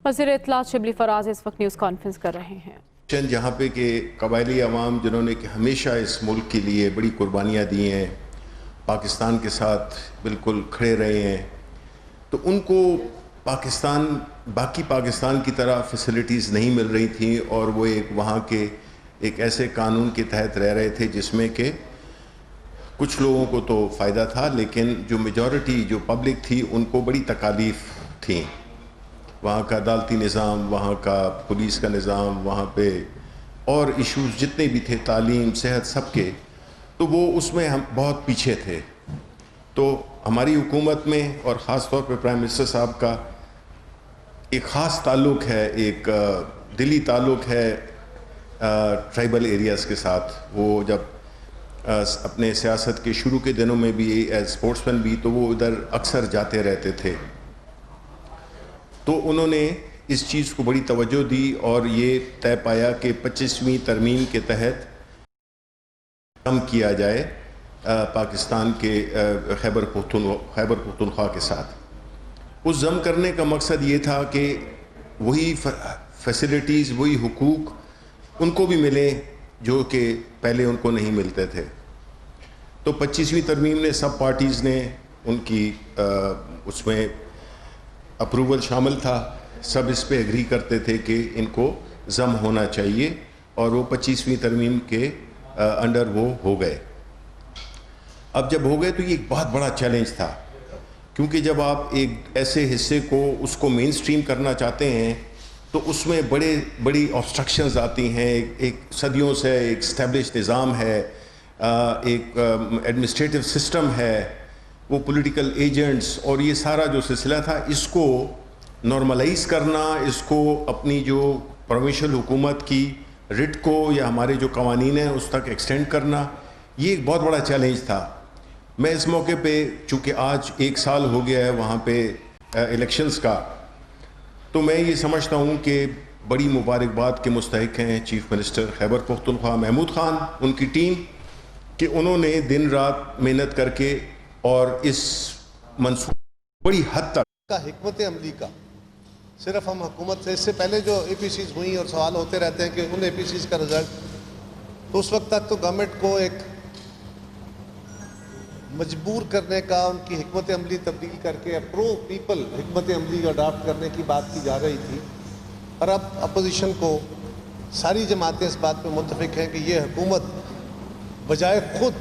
وزیر اطلاعات شبلی فراز اس وقت نیوز کانفرنس کر رہے ہیں جہاں پہ کہ قبائلی عوام جنہوں نے کہ ہمیشہ اس ملک کے لیے بڑی قربانیاں دی ہیں، پاکستان کے ساتھ بالکل کھڑے رہے ہیں، تو ان کو باقی پاکستان کی طرح فیسلٹیز نہیں مل رہی تھیں، اور وہ وہاں کے ایک ایسے قانون کے تحت رہ رہے تھے جس میں کہ کچھ لوگوں کو تو فائدہ تھا، لیکن جو میجورٹی جو پبلک تھی ان کو بڑی تکالیف تھیں۔ وہاں کا عدالتی نظام، وہاں کا پولیس کا نظام، وہاں پہ اور ایشوز جتنے بھی تھے، تعلیم، صحت، سب کے، تو وہ اس میں ہم بہت پیچھے تھے۔ تو ہماری حکومت میں اور خاص طور پہ پرائم منسٹر صاحب کا ایک خاص تعلق ہے، ایک دلی تعلق ہے ٹرائبل ایریاز کے ساتھ۔ وہ جب اپنے سیاست کے شروع کے دنوں میں بھی ایز اسپورٹس مین بھی، تو وہ ادھر اکثر جاتے رہتے تھے۔ تو انہوں نے اس چیز کو بڑی توجہ دی اور یہ طے پایا کہ 25ویں ترمیم کے تحت کم کیا جائے پاکستان کے خیبر پختونخوا کے ساتھ۔ اس ضم کرنے کا مقصد یہ تھا کہ وہی فیسلٹیز، وہی حقوق ان کو بھی ملیں جو کہ پہلے ان کو نہیں ملتے تھے۔ تو 25ویں ترمیم نے سب پارٹیز نے ان کی اس میں اپروول شامل تھا، سب اس پہ ایگری کرتے تھے کہ ان کو ضم ہونا چاہیے، اور وہ 25ویں ترمیم کے انڈر وہ ہو گئے۔ اب جب ہو گئے تو یہ ایک بہت بڑا چیلنج تھا، کیونکہ جب آپ ایک ایسے حصے کو اس کو مین سٹریم کرنا چاہتے ہیں تو اس میں بڑی آبسٹرکشنز آتی ہیں۔ ایک صدیوں سے ایک اسٹیبلش نظام ہے، ایک ایڈمنسٹریٹو سسٹم ہے، وہ پولیٹیکل ایجنٹس، اور یہ سارا جو سلسلہ تھا، اس کو نارملائز کرنا، اس کو اپنی جو پروونشل حکومت کی رٹ کو یا ہمارے جو قوانین ہیں اس تک ایکسٹینڈ کرنا، یہ ایک بہت بڑا چیلنج تھا۔ میں اس موقع پہ، چونکہ آج 1 سال ہو گیا ہے وہاں پہ الیکشنز کا، تو میں یہ سمجھتا ہوں کہ بڑی مبارکباد کے مستحق ہیں چیف منسٹر خیبر پختونخوا محمود خان، ان کی ٹیم، کہ انہوں نے دن رات محنت کر کے اور اس منصوبے بڑی حد تک کا حکمت عملی کا صرف ہم حکومت سے، اس سے پہلے جو اے پی سیز ہوئیں اور سوال ہوتے رہتے ہیں کہ ان اے پی سیز کا رزلٹ، تو اس وقت تک تو گورنمنٹ کو ایک مجبور کرنے کا، ان کی حکمت عملی تبدیل کر کے پرو پیپل حکمت عملی اڈاپٹ کرنے کی بات کی جا رہی تھی، اور اب اپوزیشن کو ساری جماعتیں اس بات پہ متفق ہیں کہ یہ حکومت بجائے خود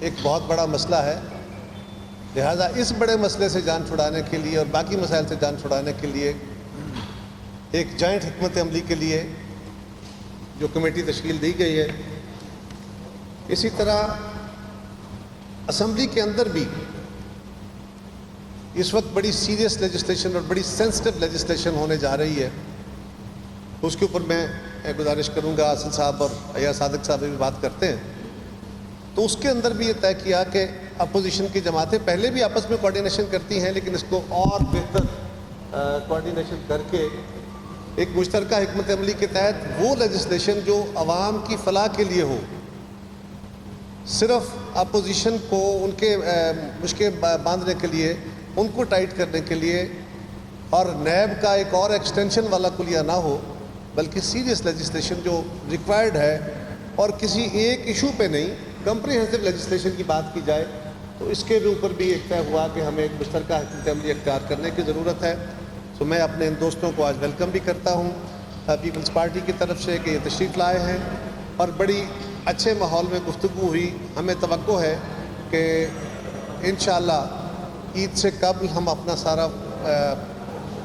ایک بہت بڑا مسئلہ ہے، لہٰذا اس بڑے مسئلے سے جان چھڑانے کے لیے اور باقی مسائل سے جان چھڑانے کے لیے ایک جوائنٹ حکمت عملی کے لیے جو کمیٹی تشکیل دی گئی ہے۔ اسی طرح اسمبلی کے اندر بھی اس وقت بڑی سیریس لیجسلیشن اور بڑی سینسٹیو لیجسلیشن ہونے جا رہی ہے، اس کے اوپر میں گزارش کروں گا، آصل صاحب اور ایاز صادق صاحب بھی بات کرتے ہیں، تو اس کے اندر بھی یہ طے کیا کہ اپوزیشن کی جماعتیں پہلے بھی آپس میں کوارڈینیشن کرتی ہیں، لیکن اس کو اور بہتر کوارڈینیشن کر کے ایک مشترکہ حکمت عملی کے تحت وہ لیجسلیشن جو عوام کی فلاح کے لیے ہو، صرف اپوزیشن کو ان کے مشکل باندھنے کے لیے، ان کو ٹائٹ کرنے کے لیے، اور نیب کا ایک اور ایکسٹینشن والا کلیہ نہ ہو، بلکہ سیریس لیجسلیشن جو ریکوائرڈ ہے، اور کسی ایک ایشو پہ نہیں، کمپریہنسو لیجسلیشن کی بات کی جائے، تو اس کے اوپر بھی ایک طے ہوا کہ ہمیں ایک مشترکہ حکمت عملی اختیار کرنے کی ضرورت ہے۔ تو میں اپنے ان دوستوں کو آج ویلکم بھی کرتا ہوں پیپلز پارٹی کی طرف سے کہ یہ تشریف لائے ہیں، اور بڑی اچھے ماحول میں گفتگو ہوئی۔ ہمیں توقع ہے کہ انشاءاللہ عید سے قبل ہم اپنا سارا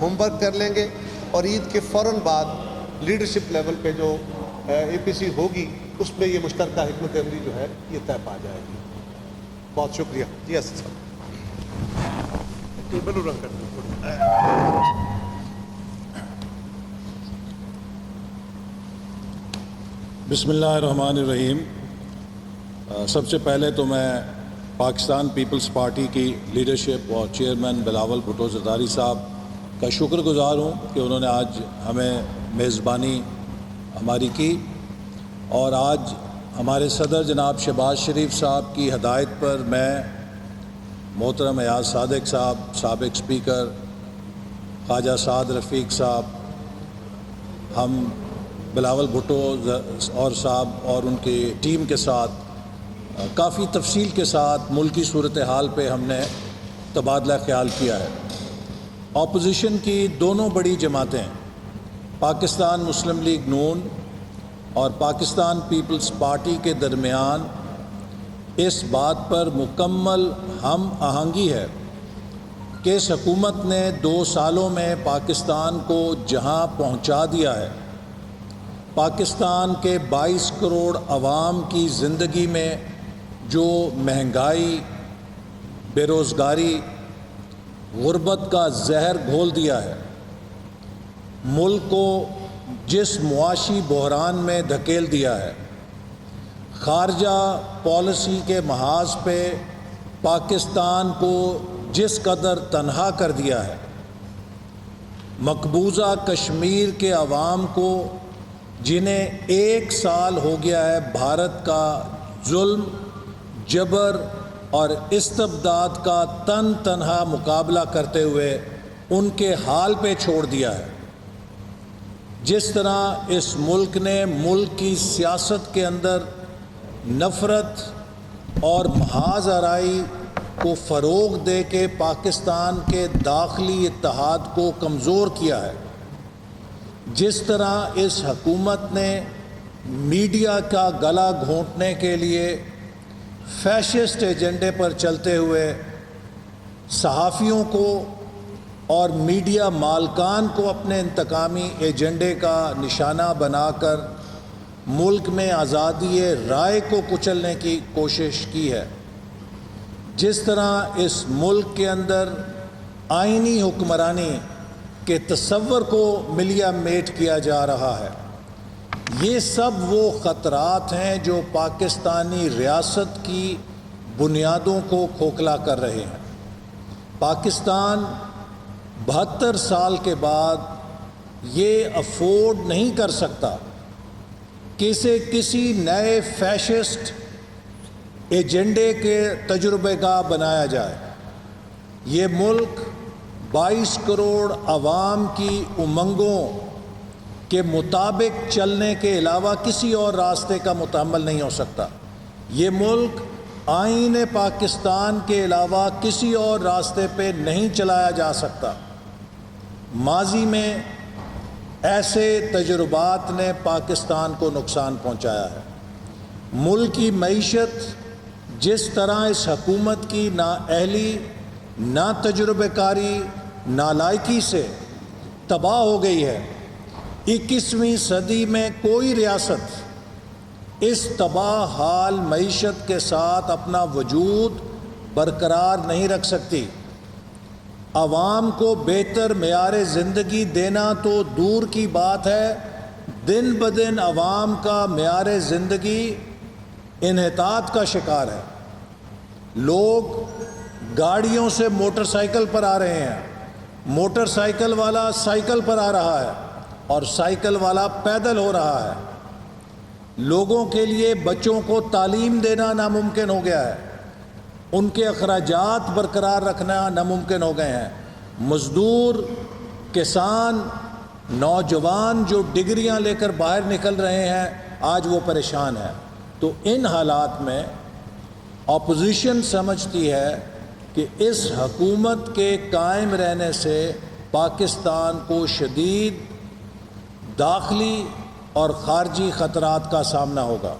ہوم ورک کر لیں گے، اور عید کے فوراً بعد لیڈرشپ لیول پہ جو اے پی سی ہوگی اس میں یہ مشترکہ حکمت عملی جو ہے یہ طے پا جائے گی۔ بہت شکریہ جی اسد صاحب۔ بسم اللہ الرحمن الرحیم۔ سب سے پہلے تو میں پاکستان پیپلز پارٹی کی لیڈرشپ اور چیئرمین بلاول بھٹو زرداری صاحب کا شکر گزار ہوں کہ انہوں نے آج ہمیں میزبانی ہماری کی، اور آج ہمارے صدر جناب شہباز شریف صاحب کی ہدایت پر میں، محترم ایاز صادق صاحب، سابق اسپیکر خواجہ سعد رفیق صاحب، ہم بلاول بھٹو اور صاحب اور ان کی ٹیم کے ساتھ کافی تفصیل کے ساتھ ملکی صورتحال پہ ہم نے تبادلہ خیال کیا ہے۔ اپوزیشن کی دونوں بڑی جماعتیں پاکستان مسلم لیگ نون اور پاکستان پیپلز پارٹی کے درمیان اس بات پر مکمل ہم آہنگی ہے کہ اس حکومت نے 2 سالوں میں پاکستان کو جہاں پہنچا دیا ہے، پاکستان کے 22 کروڑ عوام کی زندگی میں جو مہنگائی، بے روزگاری، غربت کا زہر گھول دیا ہے، ملک کو جس معاشی بحران میں دھکیل دیا ہے، خارجہ پالیسی کے محاذ پہ پاکستان کو جس قدر تنہا کر دیا ہے، مقبوضہ کشمیر کے عوام کو جنہیں 1 سال ہو گیا ہے بھارت کا ظلم، جبر اور استبداد کا تنہا مقابلہ کرتے ہوئے ان کے حال پہ چھوڑ دیا ہے۔ جس طرح اس ملک نے ملک کی سیاست کے اندر نفرت اور محاذ آرائی کو فروغ دے کے پاکستان کے داخلی اتحاد کو کمزور کیا ہے، جس طرح اس حکومت نے میڈیا کا گلا گھونٹنے کے لیے فیشسٹ ایجنڈے پر چلتے ہوئے صحافیوں کو اور میڈیا مالکان کو اپنے انتقامی ایجنڈے کا نشانہ بنا کر ملک میں آزادی رائے کو کچلنے کی کوشش کی ہے، جس طرح اس ملک کے اندر آئینی حکمرانی کے تصور کو ملیا میٹ کیا جا رہا ہے، یہ سب وہ خطرات ہیں جو پاکستانی ریاست کی بنیادوں کو کھوکھلا کر رہے ہیں۔ پاکستان 72 سال کے بعد یہ افورڈ نہیں کر سکتا کہ اسے کسی نئے فیشسٹ ایجنڈے کے تجربے کا بنایا جائے۔ یہ ملک 22 کروڑ عوام کی امنگوں کے مطابق چلنے کے علاوہ کسی اور راستے کا متحمل نہیں ہو سکتا۔ یہ ملک آئین پاکستان کے علاوہ کسی اور راستے پہ نہیں چلایا جا سکتا۔ ماضی میں ایسے تجربات نے پاکستان کو نقصان پہنچایا ہے۔ ملک کی معیشت جس طرح اس حکومت کی نااہلی، نا تجربہ کاری، نالائکی سے تباہ ہو گئی ہے، 21ویں صدی میں کوئی ریاست اس تباہ حال معیشت کے ساتھ اپنا وجود برقرار نہیں رکھ سکتی۔ عوام کو بہتر معیار زندگی دینا تو دور کی بات ہے، دن بدن عوام کا معیار زندگی انحطاط کا شکار ہے۔ لوگ گاڑیوں سے موٹر سائیکل پر آ رہے ہیں، موٹر سائیکل والا سائیکل پر آ رہا ہے اور سائیکل والا پیدل ہو رہا ہے۔ لوگوں کے لیے بچوں کو تعلیم دینا ناممکن ہو گیا ہے، ان کے اخراجات برقرار رکھنا ناممکن ہو گئے ہیں۔ مزدور، کسان، نوجوان جو ڈگریاں لے کر باہر نکل رہے ہیں، آج وہ پریشان ہیں۔ تو ان حالات میں اپوزیشن سمجھتی ہے کہ اس حکومت کے قائم رہنے سے پاکستان کو شدید داخلی اور خارجی خطرات کا سامنا ہوگا۔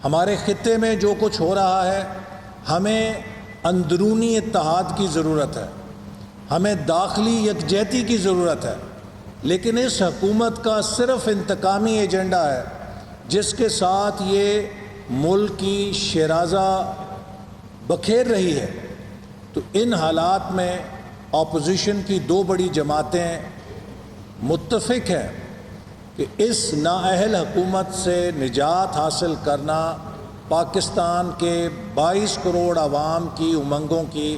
ہمارے خطے میں جو کچھ ہو رہا ہے، ہمیں اندرونی اتحاد کی ضرورت ہے، ہمیں داخلی یکجہتی کی ضرورت ہے، لیکن اس حکومت کا صرف انتقامی ایجنڈا ہے جس کے ساتھ یہ ملک کی شیرازہ بکھیر رہی ہے۔ تو ان حالات میں اپوزیشن کی 2 بڑی جماعتیں متفق ہیں کہ اس نااہل حکومت سے نجات حاصل کرنا پاکستان کے 22 کروڑ عوام کی امنگوں کی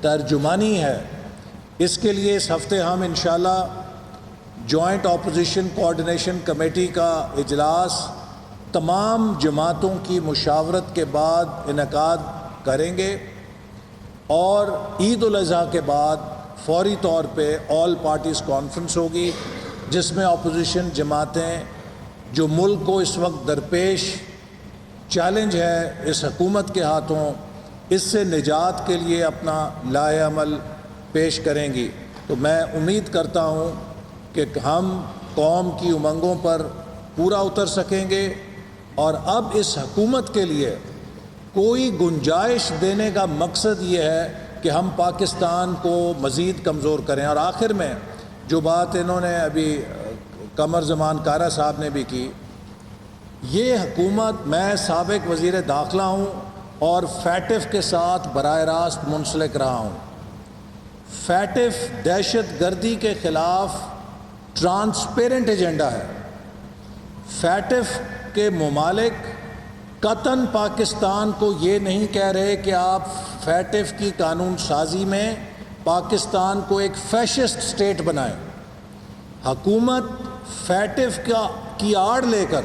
ترجمانی ہے۔ اس کے لیے اس ہفتے ہم انشاءاللہ جوائنٹ اپوزیشن کوآرڈینیشن کمیٹی کا اجلاس تمام جماعتوں کی مشاورت کے بعد انعقاد کریں گے، اور عید الاضحیٰ کے بعد فوری طور پہ آل پارٹیز کانفرنس ہوگی، جس میں اپوزیشن جماعتیں جو ملک کو اس وقت درپیش چیلنج ہے اس حکومت کے ہاتھوں، اس سے نجات کے لیے اپنا لائحہ عمل پیش کریں گی، تو میں امید کرتا ہوں کہ ہم قوم کی امنگوں پر پورا اتر سکیں گے، اور اب اس حکومت کے لیے کوئی گنجائش دینے کا مقصد یہ ہے کہ ہم پاکستان کو مزید کمزور کریں۔ اور آخر میں جو بات انہوں نے ابھی قمر زمان کارا صاحب نے بھی کی، یہ حکومت، میں سابق وزیر داخلہ ہوں اور فیٹف کے ساتھ براہ راست منسلک رہا ہوں۔ فیٹف دہشت گردی کے خلاف ٹرانسپیرنٹ ایجنڈا ہے۔ فیٹف کے ممالک قطعاً پاکستان کو یہ نہیں کہہ رہے کہ آپ فیٹف کی قانون سازی میں پاکستان کو ایک فیشسٹ سٹیٹ بنائیں۔ حکومت فیٹف کی آڑ لے کر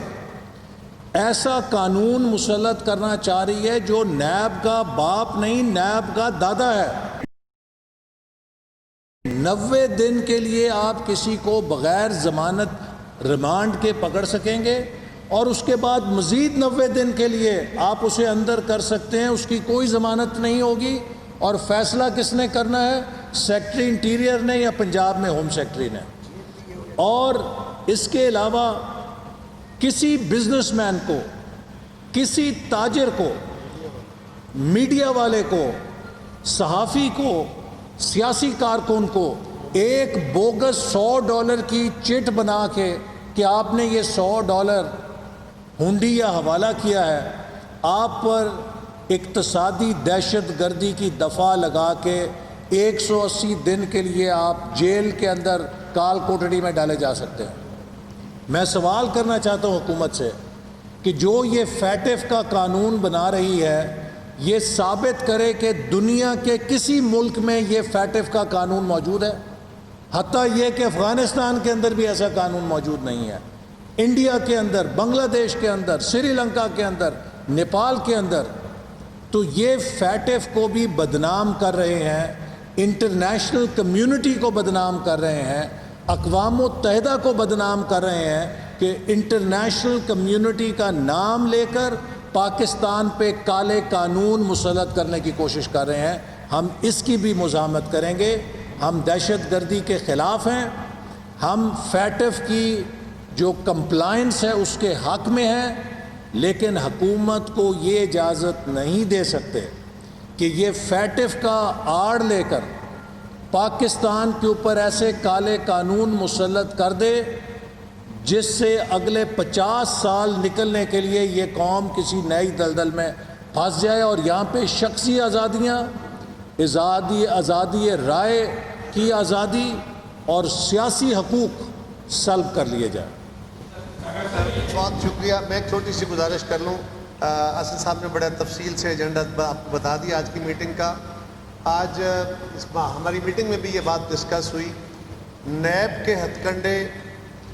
ایسا قانون مسلط کرنا چاہ رہی ہے جو نیب کا باپ نہیں، نیب کا دادا ہے۔ 90 دن کے لیے آپ کسی کو بغیر ضمانت ریمانڈ کے پکڑ سکیں گے، اور اس کے بعد مزید 90 دن کے لیے آپ اسے اندر کر سکتے ہیں، اس کی کوئی ضمانت نہیں ہوگی۔ اور فیصلہ کس نے کرنا ہے؟ سیکٹری انٹیریئر نے یا پنجاب میں ہوم سیکٹری نے۔ اور اس کے علاوہ کسی بزنس مین کو، کسی تاجر کو، میڈیا والے کو، صحافی کو، سیاسی کارکن کو ایک بوگس $100 کی چٹ بنا کے کہ آپ نے یہ $100 ہنڈی یا حوالہ کیا ہے، آپ پر اقتصادی دہشت گردی کی دفعہ لگا کے 180 دن کے لیے آپ جیل کے اندر کال کوٹڑی میں ڈالے جا سکتے ہیں۔ میں سوال کرنا چاہتا ہوں حکومت سے کہ جو یہ فیٹف کا قانون بنا رہی ہے، یہ ثابت کرے کہ دنیا کے کسی ملک میں یہ فیٹف کا قانون موجود ہے، حتیٰ یہ کہ افغانستان کے اندر بھی ایسا قانون موجود نہیں ہے، انڈیا کے اندر، بنگلہ دیش کے اندر، سری لنکا کے اندر، نیپال کے اندر۔ تو یہ فیٹف کو بھی بدنام کر رہے ہیں، انٹرنیشنل کمیونٹی کو بدنام کر رہے ہیں، اقوام متحدہ کو بدنام کر رہے ہیں کہ انٹرنیشنل کمیونٹی کا نام لے کر پاکستان پہ کالے قانون مسلط کرنے کی کوشش کر رہے ہیں۔ ہم اس کی بھی مزاحمت کریں گے۔ ہم دہشت گردی کے خلاف ہیں، ہم فیٹف کی جو کمپلائنس ہے اس کے حق میں ہیں، لیکن حکومت کو یہ اجازت نہیں دے سکتے کہ یہ فیٹف کا آڑ لے کر پاکستان کے اوپر ایسے کالے قانون مسلط کر دے جس سے اگلے 50 سال نکلنے کے لیے یہ قوم کسی نئی دلدل میں پھنس جائے، اور یہاں پہ شخصی آزادیاں، آزادی رائے کی آزادی اور سیاسی حقوق سلب کر لیے جائیں۔ بہت شکریہ۔ میں ایک چھوٹی سی گزارش کر لوں۔ اسد صاحب نے بڑے تفصیل سے ایجنڈا آپ کو بتا دیا آج کی میٹنگ کا۔ آج ہماری میٹنگ میں بھی یہ بات ڈسکس ہوئی، نیب کے ہتھ کنڈے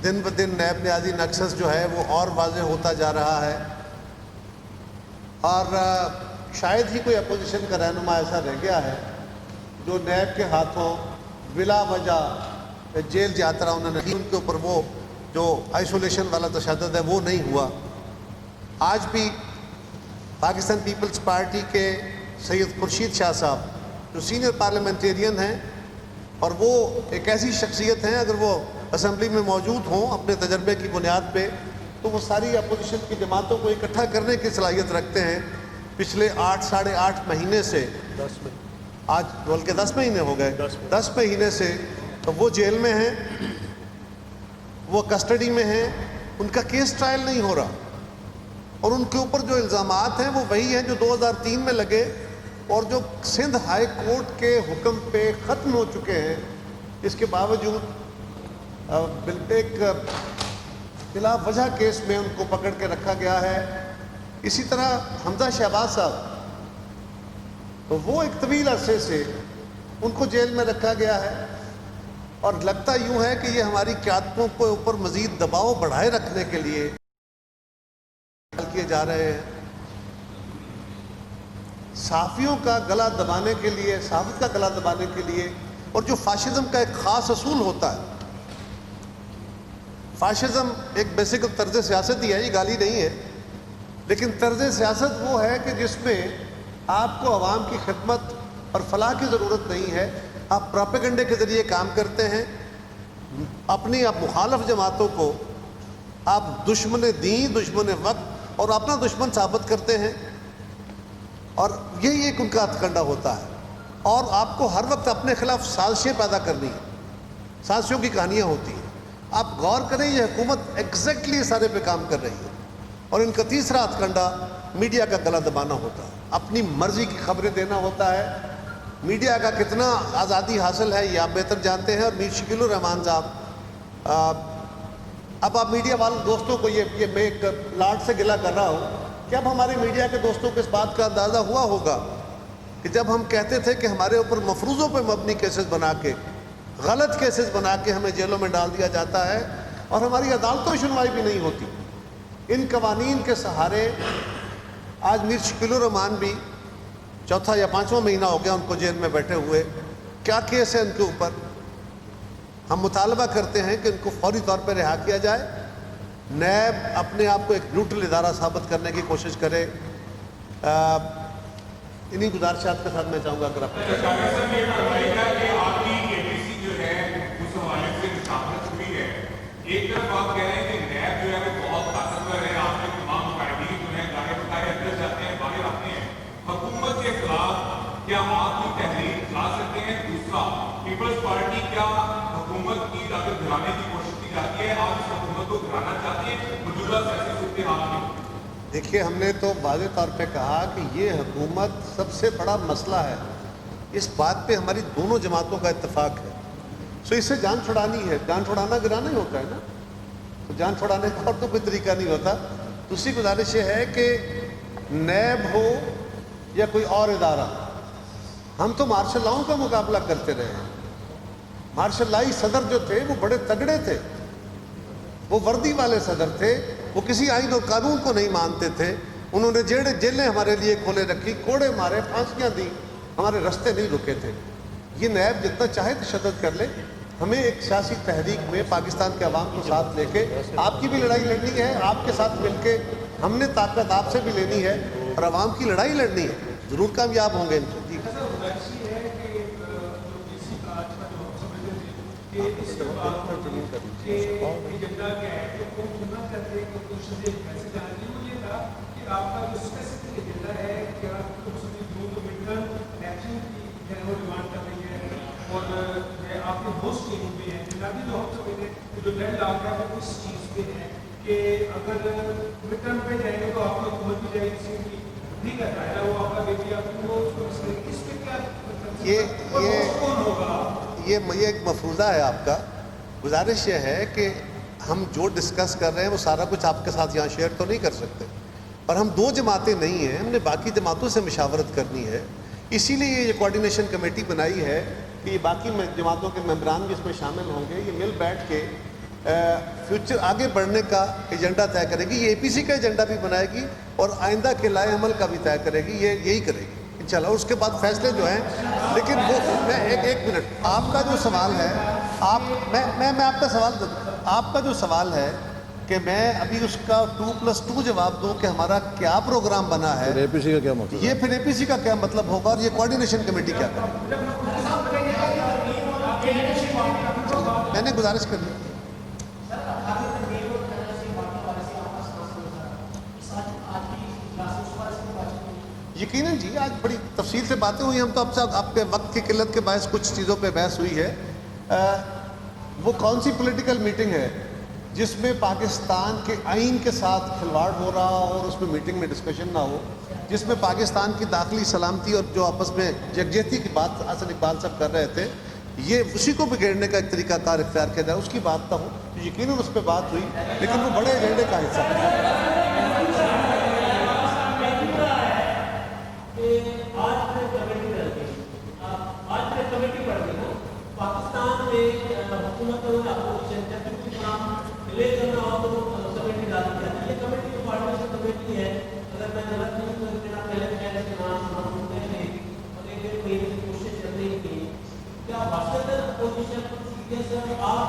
دن بدن نیب نیازی نکسس جو ہے وہ اور واضح ہوتا جا رہا ہے، اور شاید ہی کوئی اپوزیشن کا رہنما ایسا رہ گیا ہے جو نیب کے ہاتھوں بلا وجہ جیل جاتا رہا۔ انہوں نے ان کے اوپر وہ جو آئسولیشن والا تشدد ہے وہ نہیں ہوا۔ آج بھی پاکستان پیپلز پارٹی کے سید خورشید شاہ صاحب جو سینئر پارلیمنٹیرین ہیں، اور وہ ایک ایسی شخصیت ہیں اگر وہ اسمبلی میں موجود ہوں اپنے تجربے کی بنیاد پہ، تو وہ ساری اپوزیشن کی جماعتوں کو اکٹھا کرنے کی صلاحیت رکھتے ہیں۔ پچھلے 8-8.5 مہینے سے، آج بلکہ 10 مہینے ہو گئے، 10 مہینے سے تو وہ جیل میں ہیں، وہ کسٹڈی میں ہیں، ان کا کیس ٹرائل نہیں ہو رہا، اور ان کے اوپر جو الزامات ہیں وہ وہی ہیں جو 2003 میں لگے اور جو سندھ ہائی کورٹ کے حکم پہ ختم ہو چکے ہیں۔ اس کے باوجود ایک بلا وجہ کیس میں ان کو پکڑ کے رکھا گیا ہے۔ اسی طرح حمزہ شہباز صاحب، تو وہ ایک طویل عرصے سے ان کو جیل میں رکھا گیا ہے، اور لگتا یوں ہے کہ یہ ہماری قیادتوں کو اوپر مزید دباؤ بڑھائے رکھنے کے لیے کیے جا رہے ہیں۔ صحافیوں کا گلا دبانے کے لیے، صحافت کا گلا دبانے کے لیے، اور جو فاشزم کا ایک خاص اصول ہوتا ہے فاشزم ایک بیسیکل طرز سیاست ہی ہے, یہ گالی نہیں ہے, لیکن طرز سیاست وہ ہے کہ جس میں آپ کو عوام کی خدمت اور فلاح کی ضرورت نہیں ہے, آپ پروپیگنڈے کے ذریعے کام کرتے ہیں, اپنی آپ مخالف جماعتوں کو آپ دشمن دین, دشمن وقت اور اپنا دشمن ثابت کرتے ہیں, اور یہی ایک ان کا ہتھ کنڈا ہوتا ہے. اور آپ کو ہر وقت اپنے خلاف سازشیں پیدا کرنی ہیں, سازشوں کی کہانیاں ہوتی ہیں. آپ غور کریں, یہ حکومت ایگزیکٹلی سارے پہ کام کر رہی ہے, اور ان کا تیسرا ہتھ کنڈا میڈیا کا گلا دبانا ہوتا ہے, اپنی مرضی کی خبریں دینا ہوتا ہے. میڈیا کا کتنا آزادی حاصل ہے یہ آپ بہتر جانتے ہیں. اور میر شکیل الرحمان صاحب, اب آپ میڈیا والے دوستوں کو یہ میں ایک لاٹ سے گلہ کر رہا ہوں کہ اب ہمارے میڈیا کے دوستوں کو اس بات کا اندازہ ہوا ہوگا کہ جب ہم کہتے تھے کہ ہمارے اوپر مفروضوں پہ مبنی کیسز بنا کے, غلط کیسز بنا کے ہمیں جیلوں میں ڈال دیا جاتا ہے اور ہماری عدالتوں میں سنوائی بھی نہیں ہوتی, ان قوانین کے سہارے آج میر شکیل الرحمان بھی چوتھا یا پانچواں مہینہ ہو گیا ان کو جیل میں بیٹھے ہوئے. کیا کیس ہے ان کے اوپر؟ ہم مطالبہ کرتے ہیں کہ ان کو فوری طور پہ رہا کیا جائے. نیب اپنے آپ کو ایک نیوٹرل ادارہ ثابت کرنے کی کوشش کرے. انہی گزارشات کے ساتھ میں چاہوں گا اگر آپ ایک طرف آپ کہہ رہے ہیں کہ نیب جو ہے وہ بہت طاقتور ہے, آپ کے تمام قائدین جو ہیں گانے بتائے اندر جاتے ہیں باہر آتے ہیں, حکومت کے خلاف کیا آپ کی تحریر لا سکتے ہیں؟ دوسرا, پیپلز پارٹی کیا حکومت کی طاقت گرانے کی کوشش کی جاتی ہے, آپ اس حکومت کو گرانا چاہتے ہیں موجودہ سیاسی صورتحال میں؟ دیکھیے, ہم نے تو واضح طور پہ کہا کہ یہ حکومت سب سے بڑا مسئلہ ہے, اس بات پہ ہماری دونوں جماعتوں کا اتفاق ہے. سو اس سے جان چھڑانی ہے, جان چھڑانا گرانا ہی ہوتا ہے نا, تو جان چھڑانے کا اور تو کوئی طریقہ نہیں ہوتا. دوسری گزارش یہ ہے کہ نیب ہو یا کوئی اور ادارہ, ہم تو مارشل لاؤں کا مقابلہ کرتے رہے ہیں. مارشل لائی صدر جو تھے وہ بڑے تگڑے تھے, وہ وردی والے صدر تھے, وہ کسی آئین اور قانون کو نہیں مانتے تھے. انہوں نے جیلیں ہمارے لیے کھولے رکھی, کوڑے مارے, پھانسیاں دی, ہمارے رستے نہیں رکے تھے. یہ نیب جتنا چاہے تشدد کر لے, ہمیں ایک سیاسی تحریک میں پاکستان کے عوام کو ساتھ لے کے آپ کی بھی لڑائی لڑنی ہے, آپ کے ساتھ مل کے ہم نے طاقت آپ سے بھی لینی ہے اور عوام کی لڑائی لڑنی ہے. ضرور کامیاب ہوں گے ان کو. اور آپ کے ہوسٹ ٹیم بھی ہیں جنابی جو ہم سب جو ڈیڈ لاگ ہے وہ اس چیز پہ ہے کہ اگر مڈ پہ جائیں گے تو آپ کو حکومت بھی جائے گی نہیں کر رہا ہے, وہ آپ کا بیٹی آپ کو اس پہ کیا کون ہوگا؟ یہ ایک مفروضہ ہے آپ کا. گزارش یہ ہے کہ ہم جو ڈسکس کر رہے ہیں وہ سارا کچھ آپ کے ساتھ یہاں شیئر تو نہیں کر سکتے, اور ہم دو جماعتیں نہیں ہیں, ہم نے باقی جماعتوں سے مشاورت کرنی ہے. اسی لیے یہ کوارڈینیشن کمیٹی بنائی ہے کہ یہ باقی جماعتوں کے ممبران بھی اس میں شامل ہوں گے. یہ مل بیٹھ کے فیوچر آگے بڑھنے کا ایجنڈا طے کرے گی. یہ اے پی سی کا ایجنڈا بھی بنائے گی اور آئندہ کے لائے عمل کا بھی طے کرے گی. یہی کرے گی انشاءاللہ. اس کے بعد فیصلے جو ہیں, لیکن وہ میں ایک منٹ, آپ کا جو سوال ہے, میں آپ کا سوال, آپ کا جو سوال ہے کہ میں ابھی اس کا 2+2 جواب دوں کہ ہمارا کیا پروگرام بنا ہے, اے پی سی کا کیا مطلب, یہ پھر اے پی سی کا کیا مطلب ہوگا اور یہ کوارڈینیشن کمیٹی کیا کرے. میں نے گزارش کر لی. یقیناً جی, آج بڑی تفصیل سے باتیں ہوئی. ہم تو اب سے آپ کے وقت کی قلت کے باعث کچھ چیزوں پہ بحث ہوئی ہے. وہ کون سی پولیٹیکل میٹنگ ہے جس میں پاکستان کے آئین کے ساتھ کھلواڑ ہو رہا ہو اور اس میں میٹنگ میں ڈسکشن نہ ہو, جس میں پاکستان کی داخلی سلامتی اور جو آپس میں یکجہتی کی بات حسن اقبال صاحب کر رہے تھے, یہ اسی کو بگیڑنے کا ایک طریقہ کار اختیار کیا جائے, اس کی بات نہ ہو. یقیناً اس پہ بات ہوئی, لیکن وہ بڑے ایجنڈے کا حصہ ہے. پاکستان میں حکومت اور اپوزیشن جب بھی کام ڈیلے کرنا ہو تو کمیٹی ڈالی جاتی ہے. یہ کمیٹی جو کوارڈینیشن کمیٹی ہے, اگر میں غلط نہیں ہوں تو میرا پہلے خیال ہے کہ نام ہم نے اور ایک ڈیڑھ مہینے کی کوشش چل رہی تھی. کیا واشنگٹن اپوزیشن سیریس ہے, آپ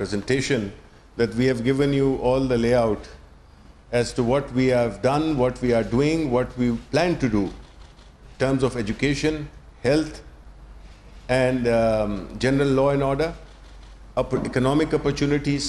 presentation that we have given you all the layout as to what we have done, what we are doing, what we plan to do in terms of education, health and general law and order, economic opportunities.